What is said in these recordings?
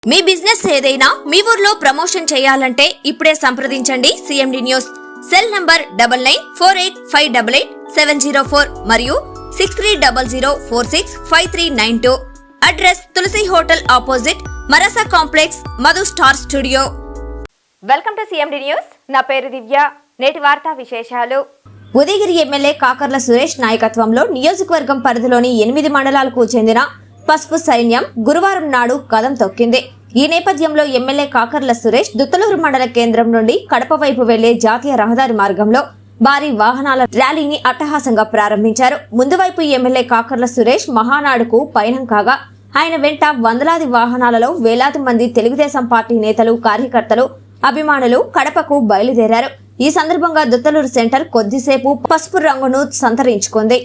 మీ business ఏదైనా మీ ఊర్లో promotion చేయాలంటే ఇప్పుడే సంప్రదించండి సిఎండి న్యూస్. సెల్ నంబర్ 9948588704 మరియు 6300465392. Address Tulasi hotel opposite Marasa complex, Madhu star studio. Welcome to CMD news. నా పేరు దివ్య. నేటి వార్తా విశేషాలు. ఉదయగిరి ఎమ్మెల్యే కాకర్ల సురేష్ నాయకత్వంలో నియోజకవర్గం పరిధిలోని 8 మండలాలకు చెందిన పసుపు సైన్యం గురువారం నాడు కదం తొక్కింది. ఈ నేపథ్యంలో ఎమ్మెల్యే కాకర్ల సురేష్ దుత్తలూరు మండల కేంద్రం నుండి కడప వైపు వెళ్లే జాతీయ రహదారి మార్గంలో భారీ వాహనాల ర్యాలీని అట్టహాసంగా ప్రారంభించారు. ముందు వైపు ఎమ్మెల్యే కాకర్ల సురేష్ మహానాడుకు పయనం కాగా ఆయన వెంట వందలాది వాహనాలలో వేలాది మంది తెలుగుదేశం పార్టీ నేతలు, కార్యకర్తలు, అభిమానులు కడపకు బయలుదేరారు. ఈ సందర్భంగా దుత్తలూరు సెంటర్ కొద్దిసేపు పసుపు రంగును సంతరించుకుంది.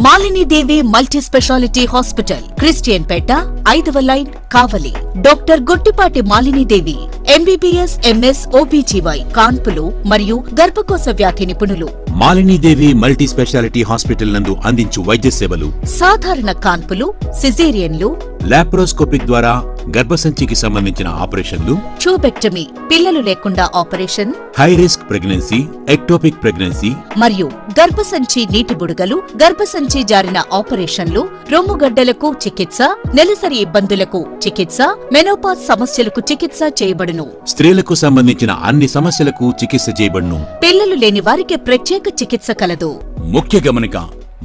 Malinidevi multi speciality hospital, Christian Peta, 5వ line, Kavali. Doctor Gottipati Malinidevi, MBBS, MS, OBGY, కాన్పులు మరియు గర్భకోశ వ్యాధి నిపుణులు. మాలినీదేవి మల్టీ స్పెషాలిటీ హాస్పిటల్ నందు అందించు వైద్య సేవలు: సాధారణ కాన్పులు, సిజేరియన్లు, లాప్రోస్కోపిక్ ద్వారా గర్భసంచికి సంబంధించిన ఆపరేషన్లు, ట్యూబెక్టమీ, పిల్లలు లేకుండా operation, high risk pregnancy, ectopic pregnancy మరియు గర్భసంచి నీటి బుడగలు, గర్భసంచి జారిన ఆపరేషన్లు, రొమ్ముగడ్డలకు చికిత్స, నెలసరి ఇబ్బందులకు చికిత్స, మెనోపాజ్ సమస్యలకు చికిత్స చేయబడును. స్త్రీలకు సంబంధించిన అన్ని సమస్యలకు చికిత్స చేయబడును. పిల్లలు లేని వారికి ప్రత్యేక చికిత్స కలదు. ముఖ్య గమనిక: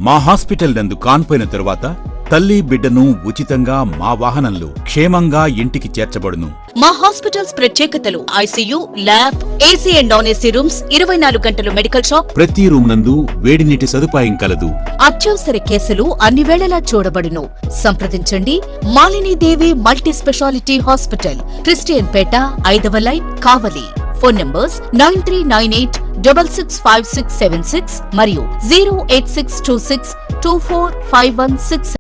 మా హాస్పిటల్ నందు కాన్పోయిన తరువాత తల్లి, బిడ్డను ఉచితంగా మా వాహనంలో క్షేమంగా ఇంటికి చేర్చబడును. మా హాస్పిటల్స్ ప్రత్యేకతలు: ICU, lab, AC and non AC rooms, 24 గంటలు మెడికల్ షాప్, ప్రతి రూమ్ నందు వేడి నీటి సదుపాయం కలదు. అత్యవసర కేసులు అన్ని వేళలా చూడబడును. సంప్రదించండి Malinidevi multi speciality hospital, Christian Peta, 5వ లైన్, కావలి. ఫోన్ నంబర్స్ 9398665676 మరియు 08626245166.